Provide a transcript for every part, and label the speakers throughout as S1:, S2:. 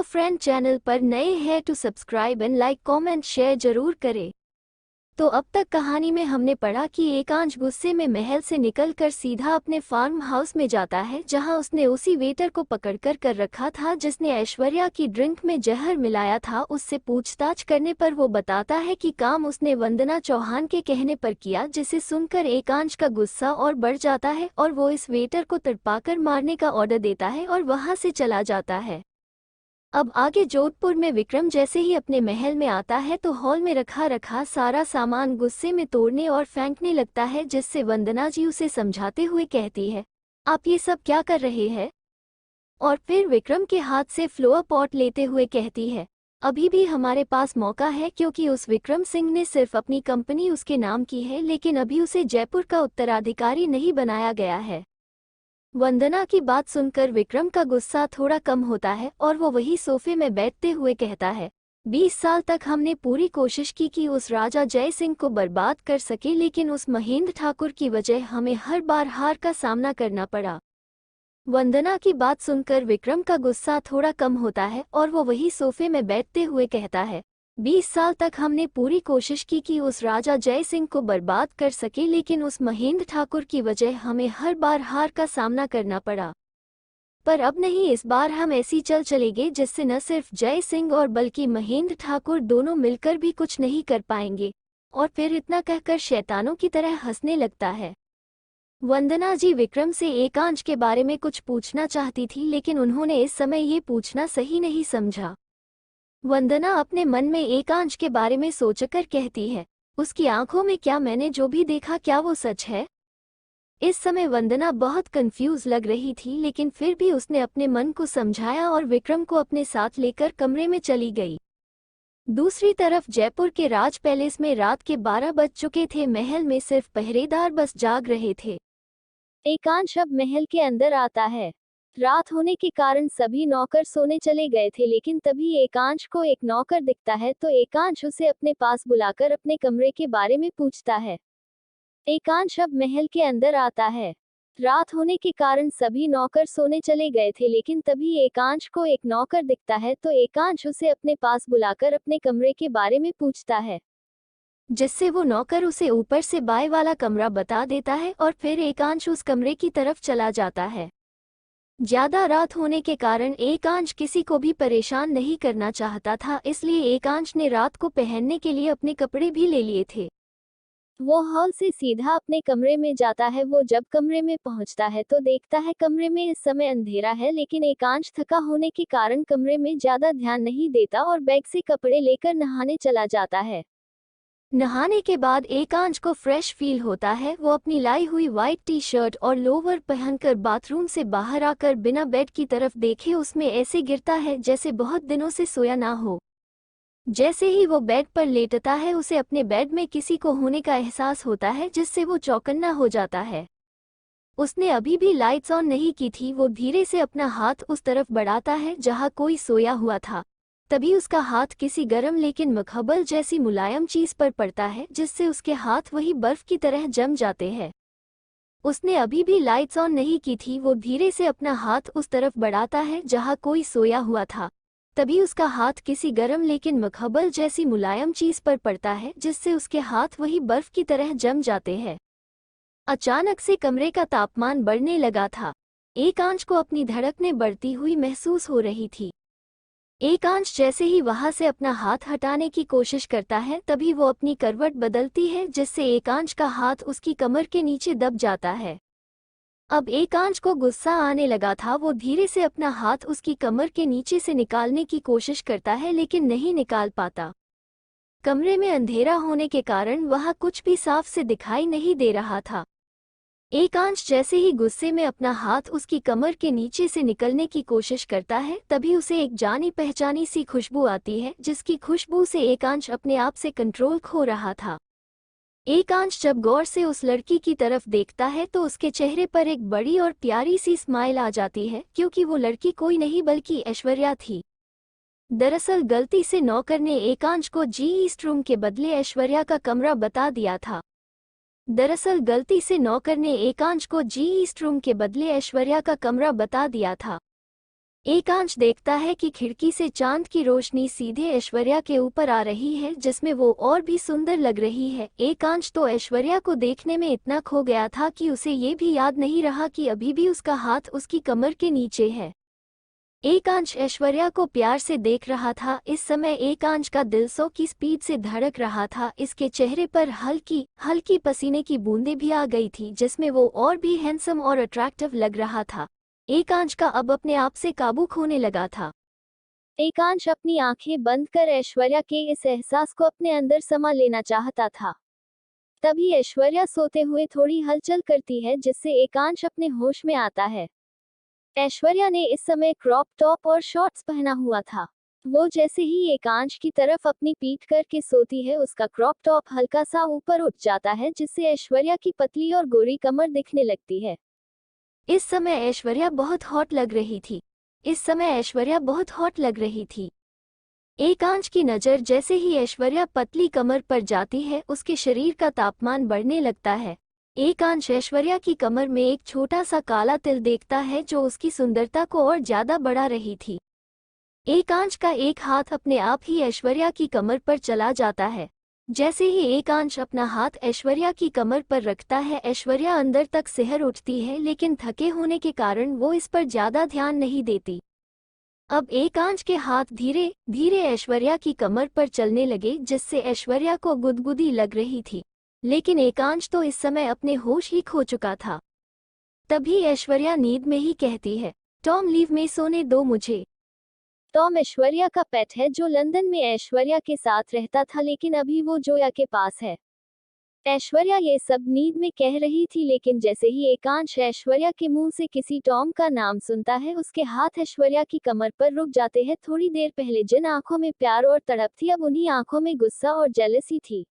S1: Friend channel पर नए हैं तो subscribe and like comment share जरूर करें। तो अब तक कहानी में हमने पढ़ा कि एकांश गुस्से में महल से निकलकर सीधा अपने फार्म हाउस में जाता है, जहां उसने उसी वेटर को पकड़कर कर रखा था जिसने ऐश्वर्या की ड्रिंक में जहर मिलाया था। उससे पूछताछ करने पर वो बताता है कि काम उसने वंदना चौहान के कहने पर किया, जिसे सुनकर एकांश का गुस्सा और बढ़ जाता है और वो इस वेटर को तड़पाकर मारने का ऑर्डर देता है और वहां से चला जाता है। अब आगे जोधपुर में विक्रम जैसे ही अपने महल में आता है तो हॉल में रखा सारा सामान गुस्से में तोड़ने और फेंकने लगता है, जिससे वंदना जी उसे समझाते हुए कहती है, आप ये सब क्या कर रहे हैं? और फिर विक्रम के हाथ से फ्लोर पॉट लेते हुए कहती है, अभी भी हमारे पास मौका है, क्योंकि उस विक्रम सिंह ने सिर्फ अपनी कंपनी उसके नाम की है, लेकिन अभी उसे जयपुर का उत्तराधिकारी नहीं बनाया गया है। वंदना की बात सुनकर विक्रम का गुस्सा थोड़ा कम होता है और वो वही सोफे में बैठते हुए कहता है, 20 साल तक हमने पूरी कोशिश की कि उस राजा जय सिंह को बर्बाद कर सके, लेकिन उस महेंद्र ठाकुर की वजह हमें हर बार हार का सामना करना पड़ा। वंदना की बात सुनकर विक्रम का गुस्सा थोड़ा कम होता है और वो वही सोफे में बैठते हुए कहता है, 20 साल तक हमने पूरी कोशिश की कि उस राजा जय सिंह को बर्बाद कर सके, लेकिन उस महेंद्र ठाकुर की वजह हमें हर बार हार का सामना करना पड़ा। पर अब नहीं, इस बार हम ऐसी चलेंगे जिससे न सिर्फ जय सिंह और बल्कि महेंद्र ठाकुर दोनों मिलकर भी कुछ नहीं कर पाएंगे। और फिर इतना कहकर शैतानों की तरह हंसने लगता है। वंदना जी विक्रम से एकांश के बारे में कुछ पूछना चाहती थी, लेकिन उन्होंने इस समय ये पूछना सही नहीं समझा। वंदना अपने मन में एकांश के बारे में सोचकर कहती है, उसकी आंखों में क्या मैंने जो भी देखा, क्या वो सच है? इस समय वंदना बहुत कंफ्यूज लग रही थी, लेकिन फिर भी उसने अपने मन को समझाया और विक्रम को अपने साथ लेकर कमरे में चली गई। दूसरी तरफ जयपुर के राज पैलेस में रात के 12 बज चुके थे। महल में सिर्फ पहरेदार बस जाग रहे थे। एकांश अब महल के अंदर आता है। रात होने के कारण सभी नौकर सोने चले गए थे, लेकिन तभी एकांश को एक नौकर दिखता है तो एकांश उसे अपने पास बुलाकर अपने कमरे के बारे में पूछता है। एकांश अब महल के अंदर आता है। रात होने के कारण सभी नौकर सोने चले गए थे, लेकिन तभी एकांश को एक नौकर दिखता है तो एकांश उसे अपने पास बुलाकर अपने कमरे के बारे में पूछता है, जिससे वो नौकर उसे ऊपर से बाएं वाला कमरा बता देता है और फिर एकांश उस कमरे की तरफ चला जाता है। ज्यादा रात होने के कारण एकांश किसी को भी परेशान नहीं करना चाहता था, इसलिए एकांश ने रात को पहनने के लिए अपने कपड़े भी ले लिए थे। वो हॉल से सीधा अपने कमरे में जाता है। वो जब कमरे में पहुंचता है तो देखता है कमरे में इस समय अंधेरा है, लेकिन एकांश थका होने के कारण कमरे में ज्यादा ध्यान नहीं देता और बैग से कपड़े लेकर नहाने चला जाता है। नहाने के बाद एकांश को फ्रेश फील होता है। वो अपनी लाई हुई व्हाइट टी शर्ट और लोवर पहनकर बाथरूम से बाहर आकर बिना बेड की तरफ देखे उसमें ऐसे गिरता है जैसे बहुत दिनों से सोया ना हो। जैसे ही वो बेड पर लेटता है उसे अपने बेड में किसी को होने का एहसास होता है, जिससे वो चौकन्ना हो जाता है। उसने अभी भी लाइट्स ऑन नहीं की थी। वो धीरे से अपना हाथ उस तरफ बढ़ाता है जहां कोई सोया हुआ था। तभी उसका हाथ किसी गर्म लेकिन मखमल जैसी मुलायम चीज पर पड़ता है, जिससे उसके हाथ वही बर्फ की तरह जम जाते हैं। उसने अभी भी लाइट्स ऑन नहीं की थी। वो धीरे से अपना हाथ उस तरफ बढ़ाता है जहां कोई सोया हुआ था। तभी उसका हाथ किसी गर्म लेकिन मखमल जैसी मुलायम चीज पर पड़ता है, जिससे उसके हाथ वही बर्फ की तरह जम जाते हैं। अचानक से कमरे का तापमान बढ़ने लगा था। एकांश को अपनी धड़कनें बढ़ती हुई महसूस हो रही थी। एकांश जैसे ही वहां से अपना हाथ हटाने की कोशिश करता है, तभी वो अपनी करवट बदलती है, जिससे एकांश का हाथ उसकी कमर के नीचे दब जाता है। अब एकांश को गुस्सा आने लगा था। वो धीरे से अपना हाथ उसकी कमर के नीचे से निकालने की कोशिश करता है, लेकिन नहीं निकाल पाता। कमरे में अंधेरा होने के कारण वहां कुछ भी साफ से दिखाई नहीं दे रहा था। एकांश जैसे ही गुस्से में अपना हाथ उसकी कमर के नीचे से निकलने की कोशिश करता है, तभी उसे एक जानी पहचानी सी खुशबू आती है, जिसकी खुशबू से एकांश अपने आप से कंट्रोल खो रहा था। एकांश जब गौर से उस लड़की की तरफ देखता है तो उसके चेहरे पर एक बड़ी और प्यारी सी स्माइल आ जाती है, क्योंकि वो लड़की कोई नहीं बल्कि ऐश्वर्या थी। दरअसल गलती से नौकर ने एकांश को जी ईस्ट रूम के बदले ऐश्वर्या का कमरा बता दिया था। दरअसल गलती से नौकर ने एकांश को जी ईस्ट रूम के बदले ऐश्वर्या का कमरा बता दिया था। एकांश देखता है कि खिड़की से चांद की रोशनी सीधे ऐश्वर्या के ऊपर आ रही है, जिसमें वो और भी सुंदर लग रही है। एकांश तो ऐश्वर्या को देखने में इतना खो गया था कि उसे ये भी याद नहीं रहा कि अभी भी उसका हाथ उसकी कमर के नीचे है। एकांश ऐश्वर्या को प्यार से देख रहा था। इस समय एकांश का दिल 100 की स्पीड से धड़क रहा था। इसके चेहरे पर हल्की हल्की पसीने की बूंदें भी आ गई थी, जिसमें वो और भी हैंडसम और अट्रैक्टिव लग रहा था। एकांश का अब अपने आप से काबू खोने लगा था। एकांश अपनी आंखें बंद कर ऐश्वर्या के इस एहसास को अपने अंदर समा लेना चाहता था। तभी ऐश्वर्या सोते हुए थोड़ी हलचल करती है, जिससे एकांश अपने होश में आता है। ऐश्वर्या ने इस समय क्रॉप टॉप और शॉर्ट्स पहना हुआ था। वो जैसे ही एकांश की तरफ अपनी पीठ करके सोती है, उसका क्रॉप टॉप हल्का सा ऊपर उठ जाता है, जिससे ऐश्वर्या की पतली और गोरी कमर दिखने लगती है। इस समय ऐश्वर्या बहुत हॉट लग रही थी। एकांश की नज़र जैसे ही ऐश्वर्या पतली कमर पर जाती है, उसके शरीर का तापमान बढ़ने लगता है। एकांश ऐश्वर्या की कमर में एक छोटा सा काला तिल देखता है, जो उसकी सुंदरता को और ज्यादा बढ़ा रही थी। एकांश का एक हाथ अपने आप ही ऐश्वर्या की कमर पर चला जाता है। जैसे ही एकांश अपना हाथ ऐश्वर्या की कमर पर रखता है, ऐश्वर्या अंदर तक सिहर उठती है, लेकिन थके होने के कारण वो इस पर ज्यादा ध्यान नहीं देती। अब एकांश के हाथ धीरे धीरे ऐश्वर्या की कमर पर चलने लगे, जिससे ऐश्वर्या को गुदगुदी लग रही थी। लेकिन एकांश तो इस समय अपने होश ही खो चुका था। तभी ऐश्वर्या नींद में ही कहती है, टॉम लीव में सोने दो मुझे। टॉम ऐश्वर्या का पेट है, जो लंदन में ऐश्वर्या के साथ रहता था, लेकिन अभी वो जोया के पास है। ऐश्वर्या ये सब नींद में कह रही थी, लेकिन जैसे ही एकांश ऐश्वर्या के मुंह से किसी टॉम का नाम सुनता है, उसके हाथ ऐश्वर्या की कमर पर रुक जाते हैं। थोड़ी देर पहले जिन आंखों में प्यार और तड़प थी, अब उन्हीं आंखों में गुस्सा और जेलसी थी।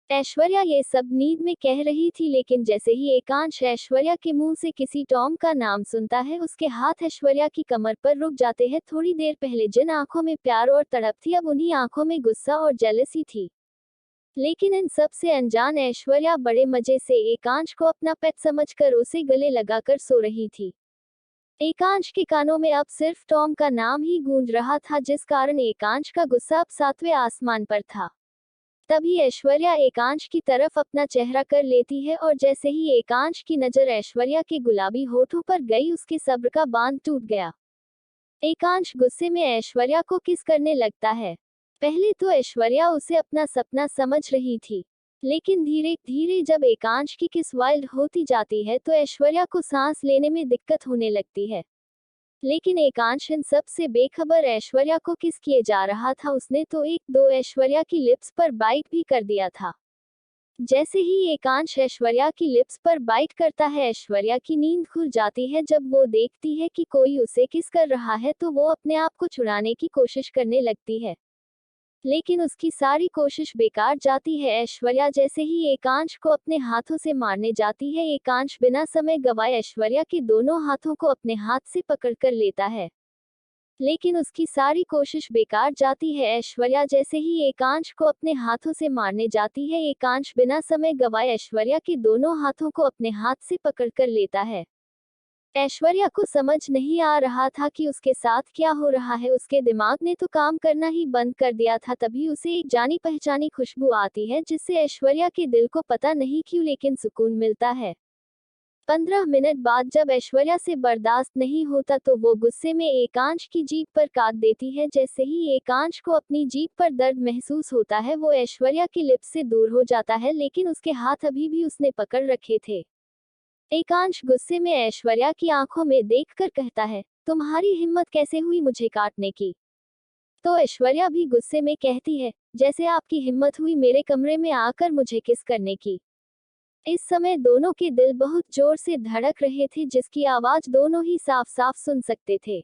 S1: ऐश्वर्या ये सब नींद में कह रही थी, लेकिन जैसे ही एकांश ऐश्वर्या के मुंह से किसी टॉम का नाम सुनता है, उसके हाथ ऐश्वर्या की कमर पर रुक जाते हैं। थोड़ी देर पहले जिन आंखों में प्यार और तड़प थी, अब उन्हीं आंखों में गुस्सा और जेलसी थी। लेकिन इन सब से अनजान ऐश्वर्या बड़े मजे से एकांश को अपना पेट समझकर उसे गले लगाकर सो रही थी। एकांश के कानों में अब सिर्फ टॉम का नाम ही गूंज रहा था, जिस कारण एकांश का गुस्सा अब 7वें आसमान पर था। तभी ऐश्वर्या एकांश की तरफ अपना चेहरा कर लेती है, और जैसे ही एकांश की नजर ऐश्वर्या के गुलाबी होठों पर गई, उसके सब्र का बांध टूट गया। एकांश गुस्से में ऐश्वर्या को किस करने लगता है। पहले तो ऐश्वर्या उसे अपना सपना समझ रही थी, लेकिन धीरे धीरे जब एकांश की किस वाइल्ड होती जाती है, तो ऐश्वर्या को सांस लेने में दिक्कत होने लगती है। लेकिन एकांश इन सब से बेखबर ऐश्वर्या को किस किए जा रहा था। उसने तो एक दो ऐश्वर्या की लिप्स पर बाइट भी कर दिया था। जैसे ही एकांश ऐश्वर्या की लिप्स पर बाइट करता है, ऐश्वर्या की नींद खुल जाती है। जब वो देखती है कि कोई उसे किस कर रहा है, तो वो अपने आप को छुड़ाने की कोशिश करने लगती है, लेकिन उसकी सारी कोशिश बेकार जाती है। ऐश्वर्या जैसे ही एकांश को अपने हाथों से मारने जाती है, एकांश बिना समय गवाए ऐश्वर्या के दोनों हाथों को अपने हाथ से पकड़कर लेता है, लेकिन उसकी सारी कोशिश बेकार जाती है। ऐश्वर्या जैसे ही एकांश को अपने हाथों से मारने जाती है, एकांश बिना समय गवाए ऐश्वर्या के दोनों हाथों को अपने हाथ से पकड़कर लेता है। ऐश्वर्या को समझ नहीं आ रहा था कि उसके साथ क्या हो रहा है। उसके दिमाग ने तो काम करना ही बंद कर दिया था। तभी उसे एक जानी पहचानी खुशबू आती है, जिससे ऐश्वर्या के दिल को पता नहीं क्यों लेकिन सुकून मिलता है। 15 मिनट बाद जब ऐश्वर्या से बर्दाश्त नहीं होता, तो वो गुस्से में एकांश की जीभ पर काट देती है। जैसे ही एकांश को अपनी जीभ पर दर्द महसूस होता है, वो ऐश्वर्या की लिप्स से दूर हो जाता है, लेकिन उसके हाथ अभी भी उसने पकड़ रखे थे। एकांश गुस्से में ऐश्वर्या की आंखों में देखकर कहता है, तुम्हारी हिम्मत कैसे हुई मुझे काटने की। तो ऐश्वर्या भी गुस्से में कहती है, जैसे आपकी हिम्मत हुई मेरे कमरे में आकर मुझे किस करने की। इस समय दोनों के दिल बहुत जोर से धड़क रहे थे, जिसकी आवाज दोनों ही साफ साफ सुन सकते थे।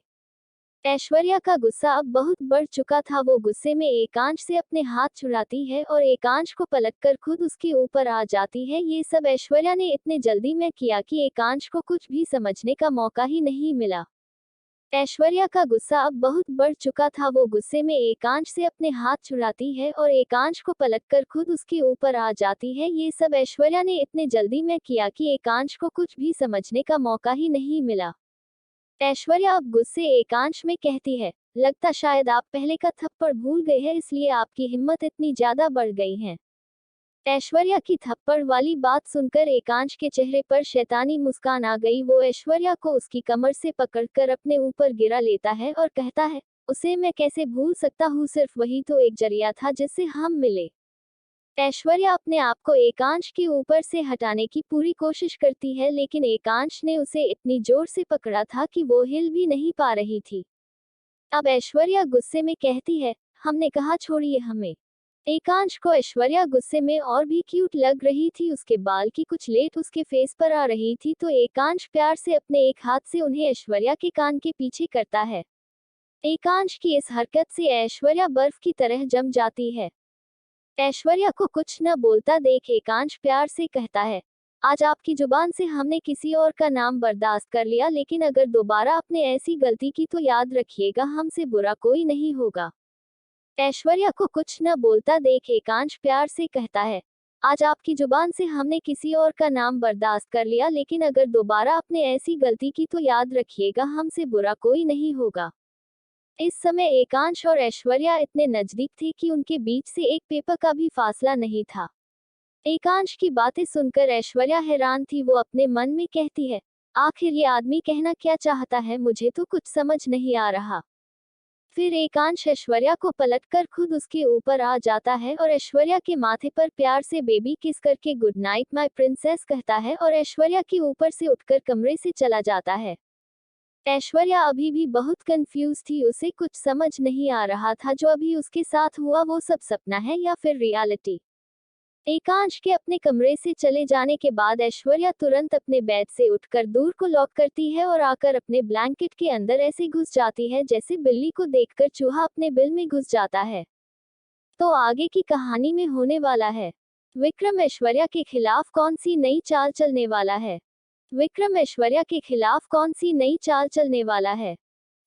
S1: ऐश्वर्या का गुस्सा अब बहुत बढ़ चुका था। वो गुस्से में एकांश से अपने हाथ छुड़ाती है और एकांश को पलटकर खुद उसके ऊपर आ जाती है। ये सब ऐश्वर्या ने इतने जल्दी में किया कि एकांश को कुछ भी समझने का मौका ही नहीं मिला। ऐश्वर्या का गुस्सा अब बहुत बढ़ चुका था। वो गुस्से में एकांश से अपने हाथ छुड़ाती है और एकांश को पलटकर खुद उसके ऊपर आ जाती है। ये सब ऐश्वर्या ने इतने जल्दी में किया कि एकांश को कुछ भी समझने का मौका ही नहीं मिला। ऐश्वर्या अब गुस्से एकांश में कहती है, लगता शायद आप पहले का थप्पड़ भूल गए हैं, इसलिए आपकी हिम्मत इतनी ज्यादा बढ़ गई है। ऐश्वर्या की थप्पड़ वाली बात सुनकर एकांश के चेहरे पर शैतानी मुस्कान आ गई। वो ऐश्वर्या को उसकी कमर से पकड़कर अपने ऊपर गिरा लेता है और कहता है, उसे मैं कैसे भूल सकता हूँ, सिर्फ वही तो एक जरिया था जिससे हम मिले। ऐश्वर्या अपने आप को एकांश के ऊपर से हटाने की पूरी कोशिश करती है, लेकिन एकांश ने उसे इतनी जोर से पकड़ा था कि वो हिल भी नहीं पा रही थी। अब ऐश्वर्या गुस्से में कहती है, हमने कहा छोड़िए हमें। एकांश को ऐश्वर्या गुस्से में और भी क्यूट लग रही थी। उसके बाल की कुछ लेट उसके फेस पर आ रही थी, तो एकांश प्यार से अपने एक हाथ से उन्हें ऐश्वर्या के कान के पीछे करता है। एकांश की इस हरकत से ऐश्वर्या बर्फ की तरह जम जाती है। ऐश्वर्या को कुछ न बोलता देख एकांश प्यार से कहता है, आज आपकी जुबान से हमने किसी और का नाम बर्दाश्त कर लिया, लेकिन अगर दोबारा आपने ऐसी गलती की तो याद रखिएगा, हमसे बुरा कोई नहीं होगा। ऐश्वर्या को कुछ न बोलता देख एकांश प्यार से कहता है, आज आपकी जुबान से हमने किसी और का नाम बर्दाश्त कर लिया, लेकिन अगर दोबारा आपने ऐसी गलती की तो याद रखिएगा, हमसे बुरा कोई नहीं होगा। इस समय एकांश और ऐश्वर्या इतने नजदीक थे कि उनके बीच से एक पेपर का भी फासला नहीं था। एकांश की बातें सुनकर ऐश्वर्या हैरान थी। वो अपने मन में कहती है, आखिर ये आदमी कहना क्या चाहता है, मुझे तो कुछ समझ नहीं आ रहा। फिर एकांश ऐश्वर्या को पलटकर खुद उसके ऊपर आ जाता है और ऐश्वर्या के माथे पर प्यार से बेबी किस करके गुड नाइट माय प्रिंसेस कहता है और ऐश्वर्या के ऊपर से उठकर कमरे से चला जाता है। ऐश्वर्या अभी भी बहुत कंफ्यूज थी। उसे कुछ समझ नहीं आ रहा था जो अभी उसके साथ हुआ वो सब सपना है या फिर रियलिटी। एकांश के अपने कमरे से चले जाने के बाद ऐश्वर्या तुरंत अपने बेड से उठकर दूर को लॉक करती है और आकर अपने ब्लैंकेट के अंदर ऐसे घुस जाती है जैसे बिल्ली को देखकर चूहा अपने बिल में घुस जाता है। तो आगे की कहानी में होने वाला है, विक्रम ऐश्वर्या के खिलाफ कौन सी नई चाल चलने वाला है। विक्रम ऐश्वर्या के खिलाफ कौन सी नई चाल चलने वाला है।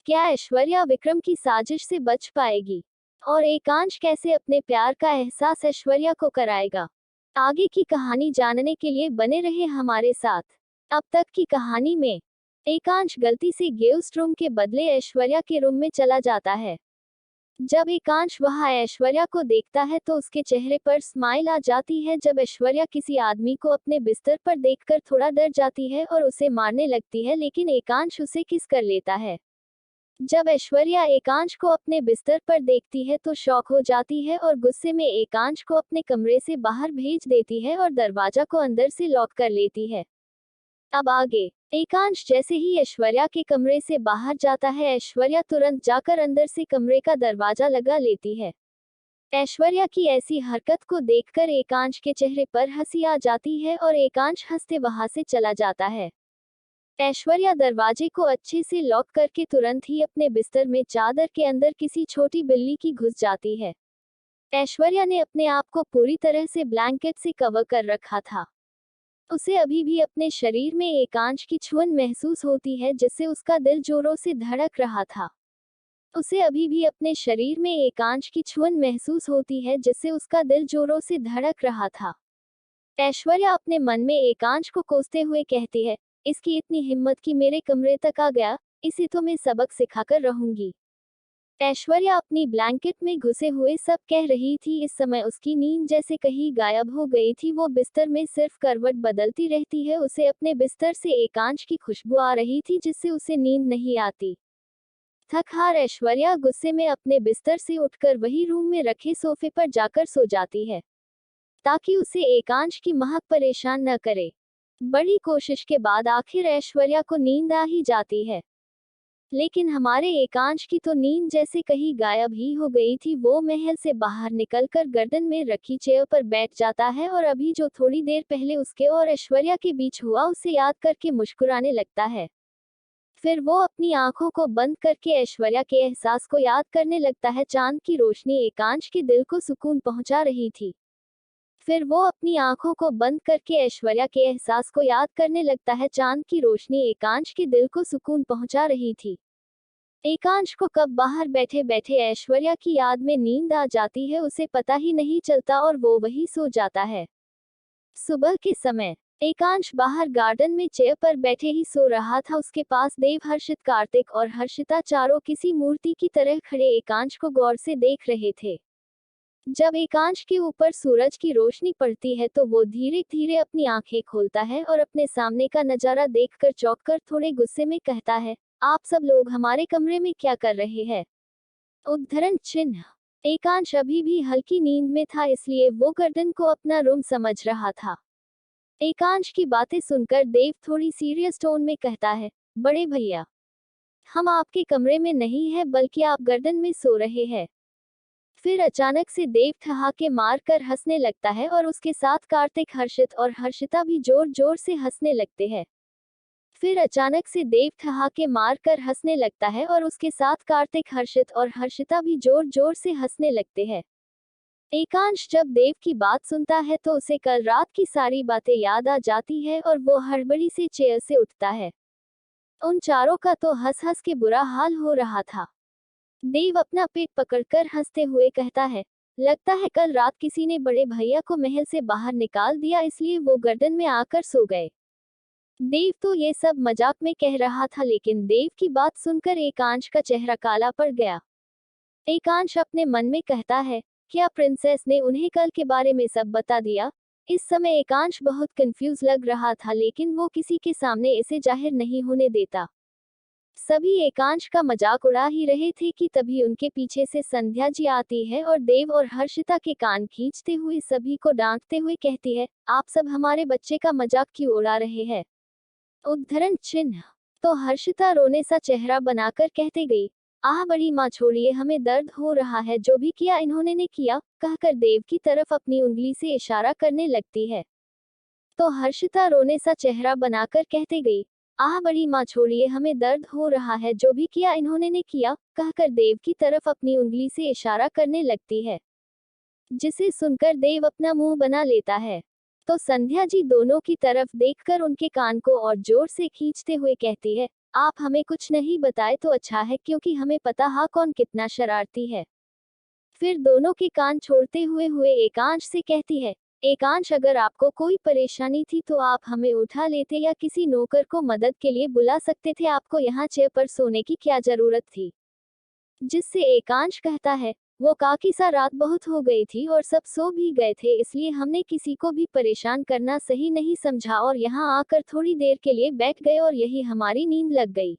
S1: क्या ऐश्वर्या विक्रम की साजिश से बच पाएगी और एकांश कैसे अपने प्यार का एहसास ऐश्वर्या को कराएगा। आगे की कहानी जानने के लिए बने रहे हमारे साथ। अब तक की कहानी में एकांश गलती से गेस्ट रूम के बदले ऐश्वर्या के रूम में चला जाता है। जब एकांश वहां ऐश्वर्या को देखता है तो उसके चेहरे पर स्माइल आ जाती है। जब ऐश्वर्या किसी आदमी को अपने बिस्तर पर देखकर थोड़ा डर जाती है और उसे मारने लगती है, लेकिन एकांश उसे किस कर लेता है। जब ऐश्वर्या एकांश को अपने बिस्तर पर देखती है तो शॉक हो जाती है और गुस्से में एकांश को अपने कमरे से बाहर भेज देती है और दरवाजा को अंदर से लॉक कर लेती है। अब आगे एकांश जैसे ही ऐश्वर्या के कमरे से बाहर जाता है, ऐश्वर्या तुरंत जाकर अंदर से कमरे का दरवाजा लगा लेती है। ऐश्वर्या की ऐसी हरकत को देखकर एकांश के चेहरे पर हंसी आ जाती है और एकांश हंसते वहां से चला जाता है। ऐश्वर्या दरवाजे को अच्छे से लॉक करके तुरंत ही अपने बिस्तर में चादर के अंदर किसी छोटी बिल्ली की घुस जाती है। ऐश्वर्या ने अपने आप को पूरी तरह से ब्लैंकेट से कवर कर रखा था। उसे अभी भी अपने शरीर में एकांश की छुअन महसूस होती है जिससे उसका दिल जोरों से धड़क रहा था। उसे अभी भी अपने शरीर में एकांश की छुअन महसूस होती है जिससे उसका दिल जोरों से धड़क रहा था। ऐश्वर्या अपने मन में एकांश को कोसते हुए कहती है, इसकी इतनी हिम्मत कि मेरे कमरे तक आ गया, इसे तो मैं सबक सिखाकर रहूंगी। ऐश्वर्या अपनी ब्लैंकेट में घुसे हुए सब कह रही थी। इस समय उसकी नींद जैसे कहीं गायब हो गई थी। वो बिस्तर में सिर्फ करवट बदलती रहती है। उसे अपने बिस्तर से एकांश की खुशबू आ रही थी जिससे उसे नींद नहीं आती। थक-हार ऐश्वर्या गुस्से में अपने बिस्तर से उठकर वही रूम में रखे सोफे पर जाकर सो जाती है ताकि उसे एकांश की महक परेशान न करे। बड़ी कोशिश के बाद आखिर ऐश्वर्या को नींद आ ही जाती है, लेकिन हमारे एकांश की तो नींद जैसे कहीं गायब ही हो गई थी। वो महल से बाहर निकलकर गर्दन में रखी चेयर पर बैठ जाता है और अभी जो थोड़ी देर पहले उसके और ऐश्वर्या के बीच हुआ उसे याद करके मुस्कुराने लगता है। फिर वो अपनी आंखों को बंद करके ऐश्वर्या के एहसास को याद करने लगता है। चांद की रोशनी एकांश के दिल को सुकून पहुंचा रही थी। फिर वो अपनी आंखों को बंद करके ऐश्वर्या के एहसास को याद करने लगता है। चांद की रोशनी एकांश के दिल को सुकून पहुंचा रही थी। एकांश को कब बाहर बैठे बैठे ऐश्वर्या की याद में नींद आ जाती है उसे पता ही नहीं चलता और वो वही सो जाता है। सुबह के समय एकांश बाहर गार्डन में चेयर पर बैठे ही सो रहा था। उसके पास देव, हर्षित, कार्तिक और हर्षिता चारों किसी मूर्ति की तरह खड़े एकांश को गौर से देख रहे थे। जब एकांश के ऊपर सूरज की रोशनी पड़ती है तो वो धीरे धीरे अपनी आंखें खोलता है और अपने सामने का नजारा देखकर चौंककर थोड़े गुस्से में कहता है, आप सब लोग हमारे कमरे में क्या कर रहे हैं? उद्धरण चिन्ह। एकांश अभी भी हल्की नींद में था, इसलिए वो गर्दन को अपना रूम समझ रहा था। एकांश की बातें सुनकर देव थोड़ी सीरियस टोन में कहता है, बड़े भैया, हम आपके कमरे में नहीं है बल्कि आप गर्दन में सो रहे हैं। फिर अचानक से देव ठहाके मार कर हंसने लगता है और उसके साथ कार्तिक, हर्षित और हर्षिता भी जोर जोर से हंसने लगते हैं। फिर अचानक से देव ठहाके मार कर हंसने लगता है और उसके साथ कार्तिक, हर्षित और हर्षिता भी जोर जोर से हंसने लगते हैं। एकांश जब देव की बात सुनता है तो उसे कल रात की सारी बातें याद आ जाती है और वो हड़बड़ी से चेयर से उठता है। उन चारों का तो हंस हंस के बुरा हाल हो रहा था। देव अपना पेट पकड़कर हंसते हुए कहता है, लगता है कल रात किसी ने बड़े भैया को महल से बाहर निकाल दिया, इसलिए वो गर्दन में आकर सो गए। देव तो ये सब मजाक में कह रहा था, लेकिन देव की बात सुनकर एकांश का चेहरा काला पड़ गया। एकांश अपने मन में कहता है, क्या प्रिंसेस ने उन्हें कल के बारे में सब बता दिया? इस समय एकांश बहुत कंफ्यूज लग रहा था, लेकिन वो किसी के सामने इसे जाहिर नहीं होने देता। सभी एकांश का मजाक उड़ा ही रहे थे कि तभी उनके पीछे से संध्या जी आती है और देव और हर्षिता के कान खींचते हुए सभी को डांटते हुए कहती है, आप सब हमारे बच्चे का मजाक क्यों उड़ा रहे हैं? उद्धरण चिन्ह। तो हर्षिता रोने सा चेहरा बनाकर कहते गई, आह बड़ी माँ, छोड़िए, हमें दर्द हो रहा है, जो भी किया इन्होंने ने किया, कहकर देव की तरफ अपनी उंगली से इशारा करने लगती है। तो हर्षिता रोने सा चेहरा बनाकर कहते गई, आह बड़ी माँ, छोड़िए, हमें दर्द हो रहा है, जो भी किया इन्होंने ने किया, कहकर देव की तरफ अपनी उंगली से इशारा करने लगती है। जिसे सुनकर देव अपना मुंह बना लेता है। तो संध्या जी दोनों की तरफ देखकर उनके कान को और जोर से खींचते हुए कहती है, आप हमें कुछ नहीं बताए तो अच्छा है, क्योंकि हमें पता है कौन कितना शरारती है। फिर दोनों के कान छोड़ते हुए एकांश से कहती है, एकांश, अगर आपको कोई परेशानी थी तो आप हमें उठा लेते या किसी नौकर को मदद के लिए बुला सकते थे, आपको यहाँ चेयर पर सोने की क्या जरूरत थी? जिससे एकांश कहता है, वो काकी सा रात बहुत हो गई थी और सब सो भी गए थे, इसलिए हमने किसी को भी परेशान करना सही नहीं समझा और यहाँ आकर थोड़ी देर के लिए बैठ गए और यही हमारी नींद लग गई।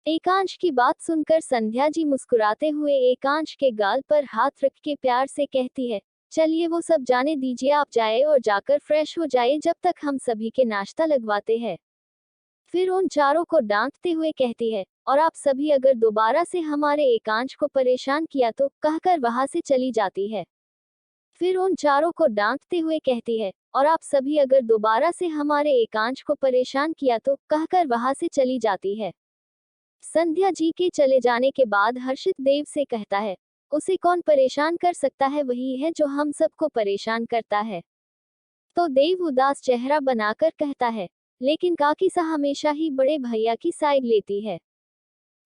S1: एकांश की बात सुनकर संध्या जी मुस्कुराते हुए एकांश के गाल पर हाथ रख के प्यार से कहती है, चलिए वो सब जाने दीजिए, आप जाए और जाकर फ्रेश हो जाए, जब तक हम सभी के नाश्ता लगवाते हैं। फिर उन चारों को डांटते हुए कहती है, और आप सभी अगर दोबारा से हमारे एकांश को परेशान किया तो, कहकर वहां से चली जाती है। फिर उन चारों को डांटते हुए कहती है, और आप सभी अगर दोबारा से हमारे एकांश को परेशान किया तो, कहकर वहां से चली जाती है। संध्या जी के चले जाने के बाद हर्षित देव से कहता है, उसे कौन परेशान कर सकता है, वही है जो हम सबको परेशान करता है। तो देव उदास चेहरा बनाकर कहता है, लेकिन काकी सा हमेशा ही बड़े भैया की साइड लेती है।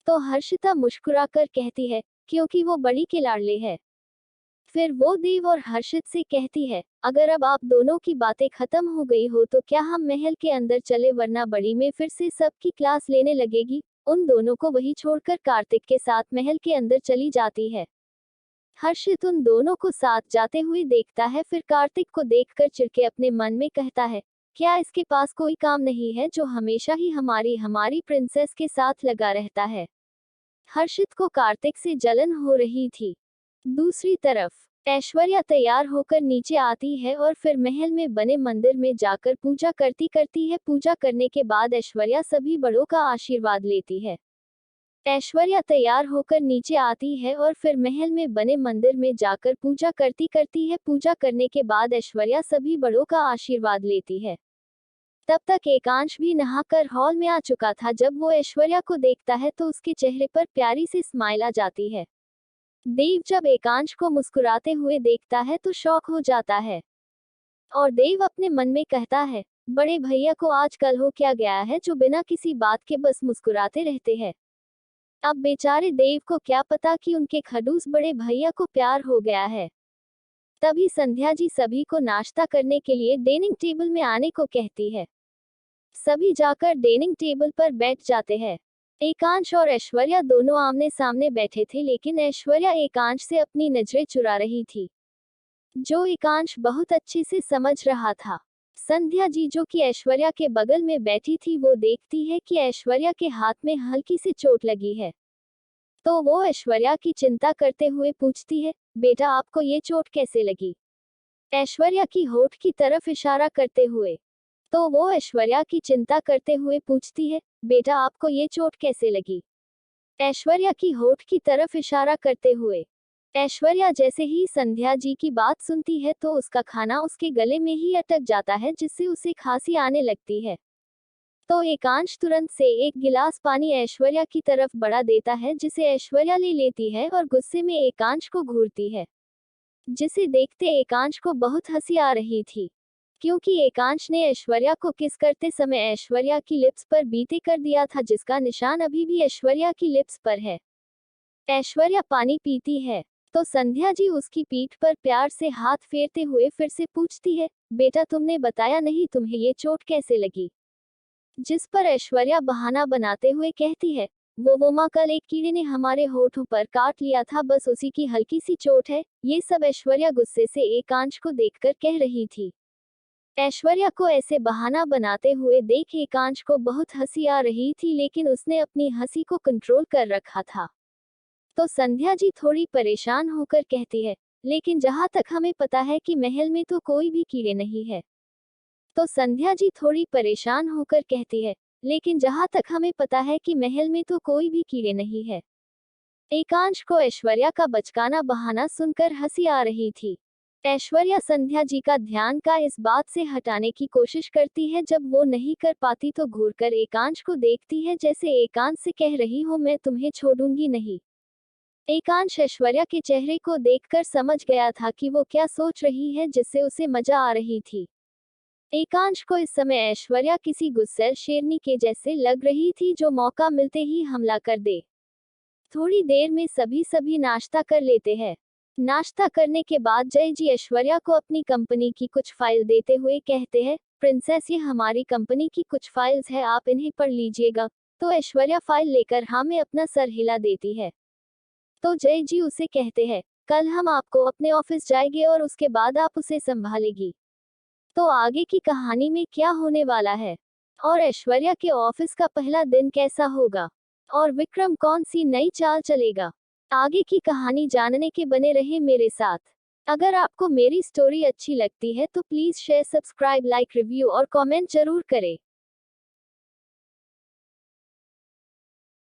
S1: तो हर्षिता मुस्कुराकर कहती है, क्योंकि वो बड़ी के लाडले है। फिर वो देव और हर्षित से कहती है, अगर अब आप दोनों की बातें खत्म हो गई हो तो क्या हम महल के अंदर चले, वरना बड़ी में फिर से सबकी क्लास लेने लगेगी। उन दोनों को वही छोड़कर कार्तिक के साथ महल के अंदर चली जाती है। हर्षित उन दोनों को साथ जाते हुए देखता है, फिर कार्तिक को देखकर चिढ़के अपने मन में कहता है, क्या इसके पास कोई काम नहीं है जो हमेशा ही हमारी प्रिंसेस के साथ लगा रहता है। हर्षित को कार्तिक से जलन हो रही थी। दूसरी तरफ ऐश्वर्या तैयार होकर नीचे आती है और फिर महल में बने मंदिर में जाकर पूजा करती है। पूजा करने के बाद ऐश्वर्या सभी बड़ों का आशीर्वाद लेती है। ऐश्वर्या तैयार होकर नीचे आती है और फिर महल में बने मंदिर में जाकर पूजा करती है। पूजा करने के बाद ऐश्वर्या सभी बड़ों का आशीर्वाद लेती है। तब तक एकांश भी नहाकर हॉल में आ चुका था। जब वो ऐश्वर्या को देखता है तो उसके चेहरे पर प्यारी सी स्माइल आ जाती है। देव जब एकांश को मुस्कुराते हुए देखता है तो शॉक हो जाता है और देव अपने मन में कहता है, बड़े भैया को आजकल हो क्या गया है जो बिना किसी बात के बस मुस्कुराते रहते हैं। अब बेचारे देव को क्या पता कि उनके खड़ूस बड़े भैया को प्यार हो गया है। तभी संध्या जी सभी को नाश्ता करने के लिए डाइनिंग टेबल में आने को कहती है। सभी जाकर डाइनिंग टेबल पर बैठ जाते हैं। एकांश और ऐश्वर्या दोनों आमने सामने बैठे थे, लेकिन ऐश्वर्या एकांश से अपनी नजरें चुरा रही थी, जो एकांश बहुत अच्छे से समझ रहा था। संध्या जी, जो कि ऐश्वर्या के बगल में बैठी थी, वो देखती है कि ऐश्वर्या के हाथ में हल्की सी चोट लगी है। तो वो ऐश्वर्या की चिंता करते हुए पूछती है, बेटा आपको ये चोट कैसे लगी? ऐश्वर्या की होठ की तरफ इशारा करते हुए। तो वो ऐश्वर्या की चिंता करते हुए पूछती है, बेटा आपको ये चोट कैसे लगी? ऐश्वर्या की होठ की तरफ इशारा करते हुए। ऐश्वर्या जैसे ही संध्या जी की बात सुनती है तो उसका खाना उसके गले में ही अटक जाता है, जिससे उसे खांसी आने लगती है। तो एकांश तुरंत से एक गिलास पानी ऐश्वर्या की तरफ बढ़ा देता है, जिसे ऐश्वर्या ले लेती है और गुस्से में एकांश को घूरती है, जिसे देखते एकांश को बहुत हंसी आ रही थी, क्योंकि एकांश ने ऐश्वर्या को किस करते समय ऐश्वर्या की लिप्स पर बीते कर दिया था, जिसका निशान अभी भी ऐश्वर्या की लिप्स पर है। ऐश्वर्या पानी पीती है तो संध्या जी उसकी पीठ पर प्यार से हाथ फेरते हुए फिर से पूछती है, बेटा तुमने बताया नहीं तुम्हें ये चोट कैसे लगी? जिस पर ऐश्वर्या बहाना बनाते हुए कहती है, वो माँ कल एक कीड़े ने हमारे होठों पर काट लिया था, बस उसी की हल्की सी चोट है। ये सब ऐश्वर्या गुस्से से एकांश को देखकर कह रही थी। ऐश्वर्या को ऐसे बहाना बनाते हुए देख एकांश को बहुत हंसी आ रही थी, लेकिन उसने अपनी हंसी को कंट्रोल कर रखा था। तो संध्या जी थोड़ी परेशान होकर कहती है, लेकिन जहां तक हमें पता है कि महल में तो कोई भी कीड़े नहीं है। तो संध्या जी थोड़ी परेशान होकर कहती है, लेकिन जहां तक हमें पता है कि महल में तो कोई भी कीड़े नहीं है। एकांश को ऐश्वर्या का बचकाना बहाना सुनकर हंसी आ रही थी। ऐश्वर्या संध्या जी का ध्यान का इस बात से हटाने की कोशिश करती है। जब वो नहीं कर पाती तो घूरकर एकांश को देखती है, जैसे एकांश से कह रही हो, मैं तुम्हें छोड़ूंगी नहीं। एकांश ऐश्वर्या के चेहरे को देखकर समझ गया था कि वो क्या सोच रही है, जिससे उसे मजा आ रही थी। एकांश को इस समय ऐश्वर्या किसी गुस्सैल शेरनी के जैसे लग रही थी, जो मौका मिलते ही हमला कर दे। थोड़ी देर में सभी नाश्ता कर लेते हैं। नाश्ता करने के बाद जय जी ऐश्वर्या को अपनी कंपनी की कुछ फाइल देते हुए कहते हैं, प्रिंसेस ये हमारी कंपनी की कुछ फाइल्स है, आप इन्हें पढ़ लीजिएगा। तो ऐश्वर्या फाइल लेकर हाँ में अपना सर हिला देती है। तो जय जी उसे कहते हैं, कल हम आपको अपने ऑफिस जाएंगे और उसके बाद आप उसे संभालेगी। तो आगे की कहानी में क्या होने वाला है, और ऐश्वर्या के ऑफिस का पहला दिन कैसा होगा, और विक्रम कौन सी नई चाल चलेगा, आगे की कहानी जानने के बने रहे मेरे साथ। अगर आपको मेरी स्टोरी अच्छी लगती है तो please share, subscribe, like, review और कमेंट जरूर करें।